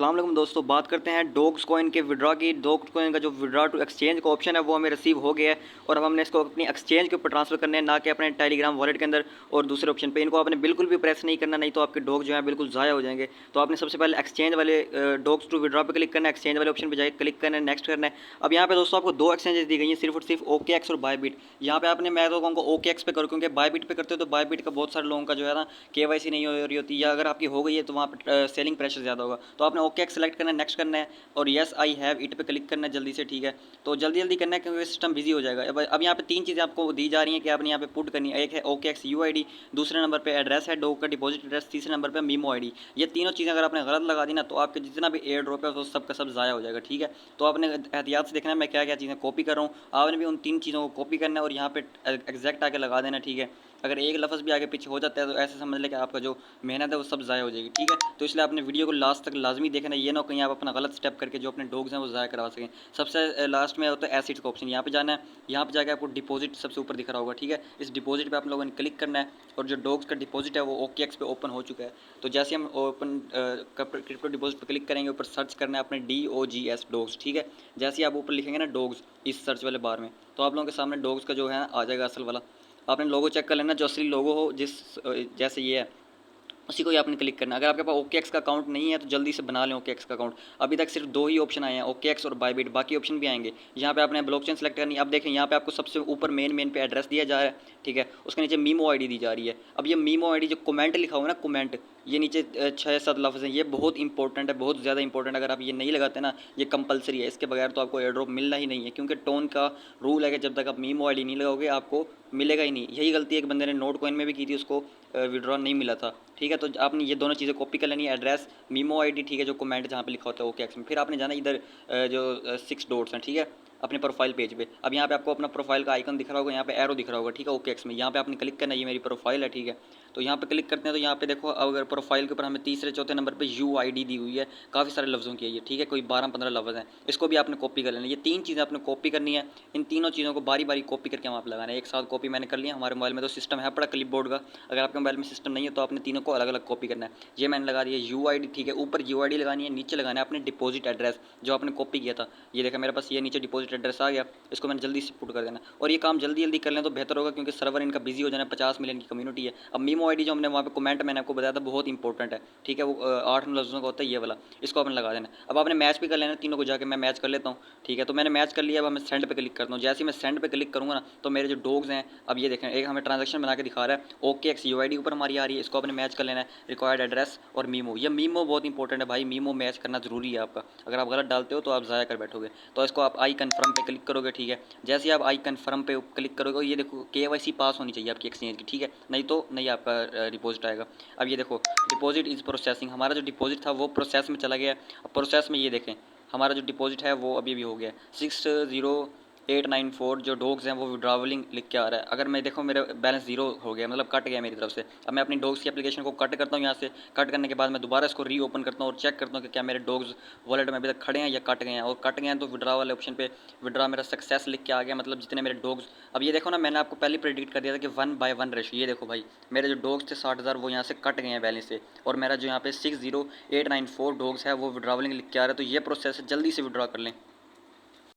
अस्सलाम वालेकुम दोस्तों, बात करते हैं डॉग्स कॉइन के विड्रॉ की। डॉग्स कॉइन का जो विड्रॉ टू एक्सचेंज का ऑप्शन है वो हमें रिसीव हो गया है और अब हमने इसको अपनी एक्सचेंज के ऊपर ट्रांसफर करने हैं, ना कि अपने टेलीग्राम वॉलेट के अंदर और दूसरे ऑप्शन पे। इनको आपने बिल्कुल भी प्रेस नहीं करना, नहीं तो आपके डॉग जो है बिल्कुल ज़ाया हो जाएंगे। तो आपने सबसे पहले एक्सचेंज वाले डॉग्स टू विड्रॉ पे क्लिक करना है, एक्सचेंज वाले ऑप्शन पर जाकर क्लिक करना है, नेक्स्ट करना है। अब यहाँ पे दोस्तों आपको दो एक्सचेंजेस दी गई हैं, सिर्फ और सिर्फ OKX और बायबिट। यहाँ पे आपने, मैं तो कहूँगा OKX पे करो, क्योंकि बायबिट पे करते हो तो बायबिट का बहुत सारे लोगों का जो है ना KYC नहीं हो रही होती, या अगर आपकी हो गई है तो वहाँ पर सेलिंग प्रेशर ज़्यादा होगा। तो आपने OKX सेलेक्ट करना है, नेक्स्ट करना है और यस आई हैव इट पे क्लिक करना है जल्दी से, ठीक है। तो जल्दी जल्दी करना है क्योंकि सिस्टम बिजी हो जाएगा। अब यहाँ पे तीन चीज़ें आपको दी जा रही हैं कि आपने यहाँ पे पुट करनी है। एक है OKX UID, दूसरे नंबर पे एड्रेस है डॉग का, डिपॉजिट एड्रेस, तीसरे नंबर पे मीमो ID। ये तीनों चीज़ें अगर आपने गलत लगा दी ना तो आपके जितना भी एयर ड्रॉप है तो सब का सब ज़ाया हो जाएगा, ठीक है। तो आपने एहतियात से देखना है मैं क्या क्या चीज़ें कॉपी कर रहा हूँ। आपने भी उन तीन चीज़ों को कॉपी करना है और यहाँ पे एग्जैक्ट आके लगा देना, ठीक है। अगर एक लफ्ज़ भी आगे पीछे हो जाता है तो ऐसे समझ लें कि आपका जो मेहनत है वो सब ज़ाया हो जाएगी, ठीक है। तो इसलिए आपने वीडियो को लास्ट तक लाजमी देखना, ये ना कहीं आप अपना गलत स्टेप करके जो अपने डॉग्स हैं वो ज़ाया करवा सकें। सबसे लास्ट में होता है एसिड्स का ऑप्शन, यहाँ पे जाना है। यहाँ पे जाकर आपको डिपॉजिट सबसे ऊपर दिख रहा होगा, ठीक है। इस डिपॉजिट पे आप लोगों ने क्लिक करना है और जो डॉग्स का डिपॉजिट है वो OKX पे ओपन हो चुका है। तो जैसे हम ओपन क्रिप्टो डिपॉजिट पे क्लिक करेंगे, ऊपर सर्च करना है अपने DOGS डॉग्स, ठीक है। जैसे ही आप ऊपर लिखेंगे ना डॉग्स इस सर्च वाले बार में, तो आप लोगों के सामने डॉग्स का जो है आ जाएगा असल वाला। आपने लोगो चेक कर लेना, जो असली लोगो हो जिस जैसे ये है उसी को ही आपने क्लिक करना है। अगर आपके पास OKX का अकाउंट नहीं है तो जल्दी से बना लें OKX का अकाउंट। अभी तक सिर्फ दो ही ऑप्शन आए हैं, OKX और बायबिट, बाकी ऑप्शन भी आएंगे। यहाँ पे आपने ब्लॉकचेन सेलेक्ट करनी है। अब देखें यहाँ पे आपको सबसे ऊपर मेन पे एड्रेस दिया जा रहा है, ठीक है। उसके नीचे मीमो ID दी जा रही है। अब ये मीमो ID जो कमेंट लिखा हुआ है ना, कमेंट, ये नीचे 6-7 लफ्ज़ हैं, ये बहुत इंपॉर्टेंट है, बहुत ज़्यादा इंपॉर्टेंट। अगर आप ये नहीं लगाते ना, ये कंपलसरी है, इसके बगैर तो आपको एयर ड्रॉप मिलना ही नहीं है, क्योंकि टोन का रूल है कि जब तक आप मीमो ID नहीं लगाओगे आपको मिलेगा ही नहीं। यही गलती एक बंदे ने नोट कॉइन में भी की थी, उसको विड्रॉ नहीं मिला था, ठीक है। तो आपने ये दोनों चीज़ें कॉपी कर लेनी है, एड्रेस, मीमो ID, ठीक है, जो कमेंट जहाँ पे लिखा होता है OKX में। फिर आपने जाना इधर जो 6 डॉट्स हैं, ठीक है, अपने प्रोफाइल पेज पे। अब यहाँ पे आपको अपना प्रोफाइल का आइकन दिख रहा होगा, यहाँ पे एरो दिख रहा होगा, ठीक है, OKX में। यहाँ पे आपने क्लिक करना है, ये मेरी प्रोफाइल है, ठीक है। तो यहाँ पे क्लिक करते हैं तो यहाँ पे देखो, अगर प्रोफाइल के ऊपर हमें तीसरे चौथे नंबर पे UID दी हुई है, काफ़ी सारे लफ्ज़ों की है ये, ठीक है, कोई 12-15 लफ्ज़ हैं। इसको भी आपने कॉपी कर लेना। ये तीन चीज़ें आपने कॉपी करनी है। इन तीनों चीज़ों को बारी बारी कॉपी करके हम आप लगाना है। एक साथ कॉपी मैंने कर लिया। हमारे मोबाइल में तो सिस्टम है पड़ा क्लिप बोर्ड का। अगर आपके मोबाइल में सिस्टम नहीं है तो आपने तीनों को अलग अलग कॉपी करना है। ये मैंने लगा दिया UID, ठीक है। ऊपर UID लगानी है, नीचे लगाना है अपने डिपॉजिट एड्रेस जो आपने कॉपी किया था। ये देखा मेरे पास ये नीचे डिपॉजिट एड्रेस आ गया, इसको मैंने जल्दी से पुट कर देना। और ये काम जल्दी जल्दी कर लें तो बेहतर होगा, क्योंकि सर्वर इनका बिजी हो जाना है, 50 मिलियन की कम्युनिटी है। अब मीमो ID जो हमने वहाँ पे कमेंट मैंने आपको बताया था बहुत इंपॉर्टेंट है, ठीक है, वो 8 लफ्ज़ों का होता है ये वाला, इसको आपने लगा देना। अब आपने मैच भी कर लेना तीनों को, जाके मैं मैच कर लेता हूँ, ठीक है। तो मैंने मैच कर लिया। अब मैं सेंड पे क्लिक करता हूँ। जैसे ही मैं सेंड पे क्लिक करूँगा ना तो मेरे जो डॉग्स हैं, अब ये देखें, एक हमें ट्रांजेक्शन बना के दिखा रहा है, OKX UID ऊपर हमारी आ रही है, इसको आपने मैच कर लेना है, रिक्वायर्ड एड्रेस और मीमो। ये मीमो बहुत इंपॉर्टेंट है भाई, मीमो मैच करना जरूरी है आपका। अगर आप गलत डालते हो तो आप ज़ाया कर बैठोगे। तो इसको आप आई कन्फर्म पे क्लिक करोगे, ठीक है। जैसे ही आप आई कन्फर्म पे क्लिक करोगे, ये देखो KYC पास होनी चाहिए आपकी एक्सचेंज की, ठीक है, नहीं तो नहीं आपका डिपॉजिट आएगा। अब ये देखो डिपॉजिट इज़ प्रोसेसिंग, हमारा जो डिपॉजिट था वो प्रोसेस में चला गया। अब प्रोसेस में ये देखें हमारा जो डिपॉजिट है वो अभी भी हो गया 60894। जो डॉग्स हैं वो विड्रावलिंग लिख के आ रहा है। अगर मैं देखो मेरा बैलेंस जीरो हो गया, मतलब कट गया मेरी तरफ से। अब मैं अपनी डॉग्स की एप्लीकेशन को कट करता हूँ, यहाँ से कट करने के बाद मैं दोबारा इसको रीओपन करता हूँ और चेक करता हूँ कि क्या मेरे डॉग्स वॉलेट में अभी तक खड़े हैं या कट गए हैं। और कट गए हैं तो विड्रा वाले ऑप्शन पे विड्रा मेरा सक्सेस लिख के आ गया, मतलब जितने मेरे डॉग्स। अब ये देखो ना, मैंने आपको पहले प्रेडिक्ट कर दिया था कि 1/1 रेशो। ये देखो भाई, मेरे जो डॉग्स थे 60,000 वो यहाँ से कट गए हैं बैलेंस से, और मेरा जो यहाँ पे 60894 डॉग्स है वो विड्रावलिंग लिख के आ रहा है। तो ये प्रोसेस है, जल्दी से विड्रा कर लें।